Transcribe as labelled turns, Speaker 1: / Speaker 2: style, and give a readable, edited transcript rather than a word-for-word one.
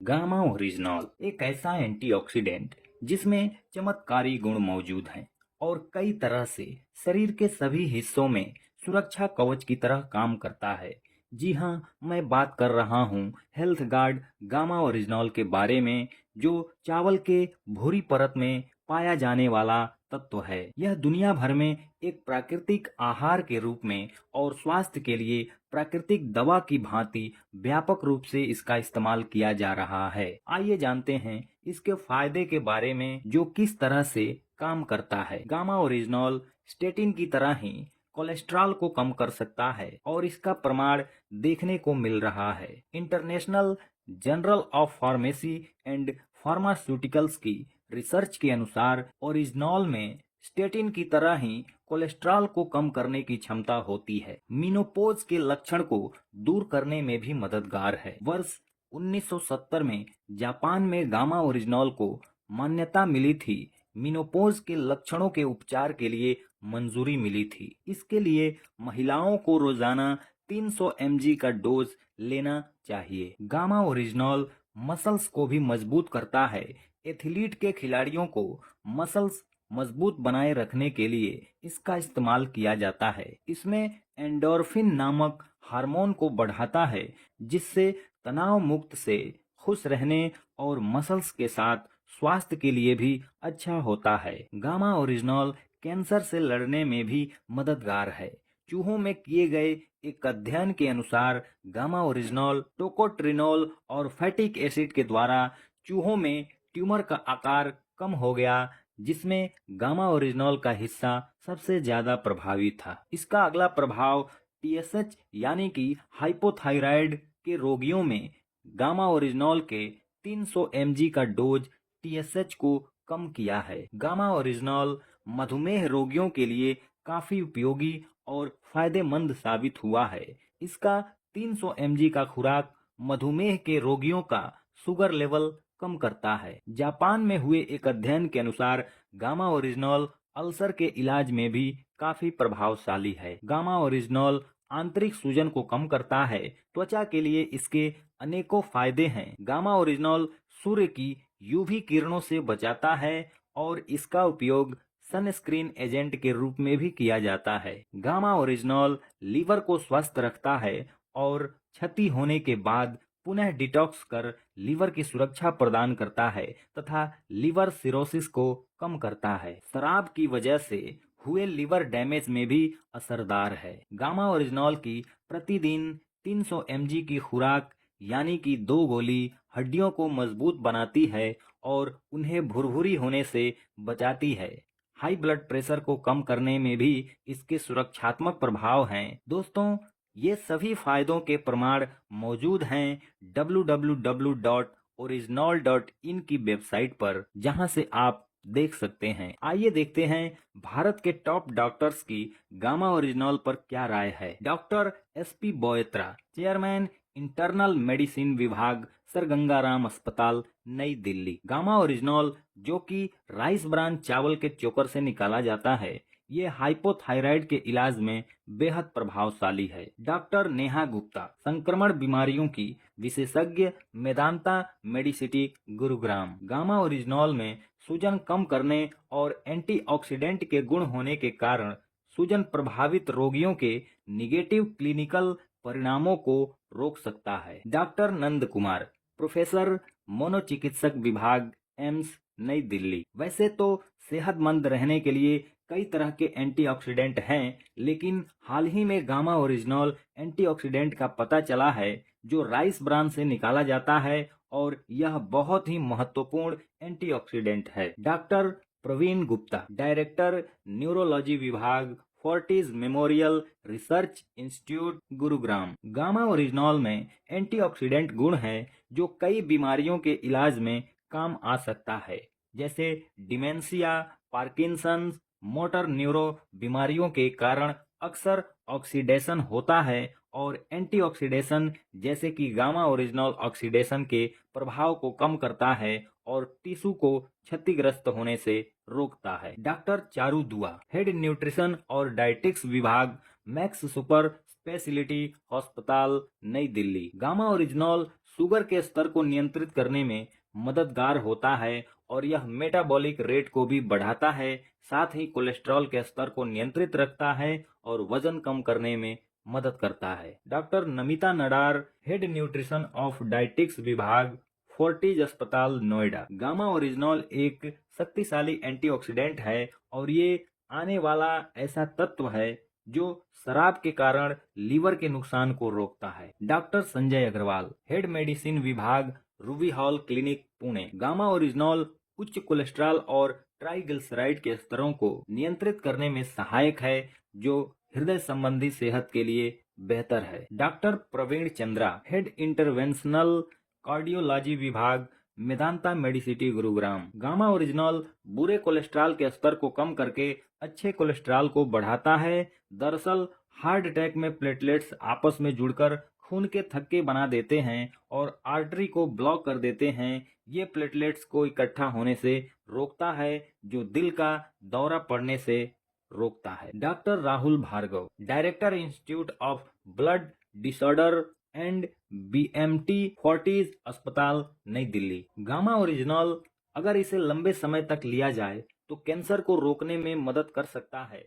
Speaker 1: Gamma oryzanol एक ऐसा antioxidant जिसमें चमत्कारी गुण मौजूद हैं और कई तरह से शरीर के सभी हिस्सों में सुरक्षा कवच की तरह काम करता है। जी हाँ, मैं बात कर रहा हूँ हेल्थ गार्ड गामा ओरिजिनॉल के बारे में, जो चावल के भूरी परत में पाया जाने वाला तत्व है। यह दुनिया भर में एक प्राकृतिक आहार के रूप में और स्वास्थ्य के लिए प्राकृतिक दवा की भांति व्यापक रूप से इसका इस्तेमाल किया जा रहा है। आइए जानते हैं इसके फायदे के बारे में, जो किस तरह से काम करता है। गामा ओरिजिनॉल स्टेटिन की तरह ही कोलेस्ट्रॉल को कम कर सकता है और इसका प्रमाण देखने को मिल रहा है। International journal of pharmacy and pharmaceuticals की रिसर्च के अनुसार ओरिजिनॉल में स्टेटिन की तरह ही कोलेस्ट्रॉल को कम करने की क्षमता होती है। मेनोपॉज के लक्षण को दूर करने में भी मददगार है। वर्ष 1970 में जापान में गामा ओरिजिनॉल को मान्यता मिली थी। मेनोपॉज के लक्षणों के उपचार के लिए मंजूरी मिली थी। इसके लिए महिलाओं को रोजाना 300 mg का डोज लेना चाहिए। गामा ओरिजिनॉल मसल्स को भी मजबूत करता है। एथलीट के खिलाड़ियों को मसल्स मजबूत बनाए रखने के लिए इसका इस्तेमाल किया जाता है। इसमें एंडोर्फिन नामक हार्मोन को बढ़ाता है, जिससे तनाव मुक्त से खुश रहने और मसल्स के साथ स्वास्थ्य के लिए भी अच्छा होता है। गामा ओरिजिनॉल कैंसर से लड़ने में भी मददगार है। चूहों में किए गए एक अध्ययन के अनुसार गामा ओरिजिनॉल टोकोट्रिनोल और फैटिक एसिड के द्वारा चूहों में ट्यूमर का आकार कम हो गया, जिसमें गामा ओरिजिनॉल का हिस्सा सबसे ज्यादा प्रभावी था। इसका अगला प्रभाव टीएसएच यानी कि हाइपोथायराइड के रोगियों में गामा ओरिजिनॉल के 300 mg का डोज टीएसएच को कम किया है। गामा ओरिजिनॉल मधुमेह रोगियों के लिए काफी उपयोगी और फायदेमंद साबित हुआ है। इसका 300 mg का खुराक मधुमेह के रोगियों का शुगर लेवल कम करता है। जापान में हुए एक अध्ययन के अनुसार गामा ओरिजिनॉल अल्सर के इलाज में भी काफी प्रभावशाली है। गामा ओरिजिनॉल आंतरिक सूजन को कम करता है। त्वचा के लिए इसके अनेकों फायदे हैं। गामा ओरिजिनॉल सूर्य की यूवी किरणों से बचाता है और इसका उपयोग सनस्क्रीन एजेंट के रूप में भी किया जाता है। गामा ओरिजिनॉल लीवर को स्वस्थ रखता है और क्षति होने के बाद पुनः डिटॉक्स कर लीवर की सुरक्षा प्रदान करता है तथा लीवर सिरोसिस को कम करता है। शराब की वजह से हुए लीवर डैमेज में भी असरदार है। गामा ओरिजिनॉल की प्रतिदिन 300 mg की खुराक यानी कि 2 गोली हड्डियों को मजबूत बनाती है और उन्हें भुरभुरी होने से बचाती है। हाई ब्लड प्रेशर को कम करने में भी इसके सुरक्षात्मक प्रभाव हैं। दोस्तों, ये सभी फायदों के प्रमाण मौजूद हैं www.original.in की वेबसाइट पर, जहां से आप देख सकते हैं। आइए देखते हैं भारत के टॉप डॉक्टर्स की गामा ओरिजिनॉल पर क्या राय है। Doctor SP Byotra, chairman internal medicine विभाग, सर गंगाराम अस्पताल, नई दिल्ली। गामा ओरिजिनॉल, जो कि राइस ब्रान चावल के चोकर से निकाला जाता है, ये हाइपोथायराइड के इलाज में बेहद प्रभावशाली है। डॉक्टर नेहा गुप्ता, संक्रमण बीमारियों की विशेषज्ञ, Medanta Medicity, Gurugram. Gamma oryzanol में सूजन कम करने और एंटीऑक्सीडेंट के गुण होने के कारण सूजन प्रभावित रोगियों के निगेटिव क्लिनिकल परिणामों को रोक सकता है। डॉक्टर नंद कुमार, प्रोफेसर, मनोचिकित्सक विभाग, एम्स, नई दिल्ली। वैसे तो सेहतमंद रहने के लिए कई तरह के एंटीऑक्सीडेंट हैं, लेकिन हाल ही में गामा ओरिजिनॉल एंटीऑक्सीडेंट का पता चला है, जो राइस ब्रान से निकाला जाता है और यह बहुत ही महत्वपूर्ण एंटीऑक्सीडेंट है। Doctor Praveen Gupta, director, neurology विभाग, Fortis Memorial Research Institute, Gurugram. Gamma oryzanol में एंटीऑक्सीडेंट गुण है जो कई बीमारियों के इलाज में काम आ सकता है, जैसे डिमेंशिया, पार्किंसंस, मोटर न्यूरो बीमारियों के कारण अक्सर ऑक्सीडेशन होता है और एंटीऑक्सीडेशन जैसे कि गामा ओरिजिनॉल ऑक्सीडेशन के प्रभाव को कम करता है और टिश्यू को क्षतिग्रस्त होने से रोकता है। डॉक्टर चारू दुआ, हेड न्यूट्रिशन और डाइटिक्स विभाग, मैक्स सुपर स्पेशलिटी अस्पताल, नई दिल्ली। गामा ओरिजिनॉल शुगर के स्तर को नियंत्रित करने में मददगार होता है और यह मेटाबॉलिक रेट को भी बढ़ाता है। साथ ही कोलेस्ट्रॉल के स्तर को नियंत्रित रखता है और वजन कम करने में मदद करता है। Doctor Namita Nadar, head nutrition of dietetics विभाग, फोर्टिज अस्पताल, नोएडा। गामा ओरिजिनॉल एक शक्तिशाली एंटीऑक्सीडेंट है और ये आने वाला ऐसा तत्व है जो शराब के कारण लीवर के नुकसान को रोकता है। Doctor Sanjay Agarwal, head medicine विभाग, Ruby Hall Clinic, Pune. Gamma oryzanol उच्च कोलेस्ट्रॉल और ट्राइग्लिसराइड के स्तरों को नियंत्रित करने में सहायक है, जो हृदय संबंधी सेहत के लिए बेहतर है। Doctor Praveen Chandra, head interventional cardiology विभाग, Medanta Medicity, Gurugram. Gamma oryzanol बुरे कोलेस्ट्रॉल के स्तर को कम करके अच्छे कोलेस्ट्रॉल को बढ़ाता है। दरअसल हार्ट अटैक में प्लेटलेट्स आपस में जुड़कर खून के थक्के बना देते हैं और आर्टरी को ब्लॉक कर देते हैं। ये प्लेटलेट्स को इकट्ठा होने से रोकता है, जो दिल का दौरा पड़ने से रोकता है। Doctor Rahul Bhargava, director institute of blood disorder and BMT, Fortis अस्पताल, नई दिल्ली। गामा ओरिजिनॉल अगर इसे लंबे समय तक लिया जाए तो कैंसर को रोकने में मदद कर सकता है।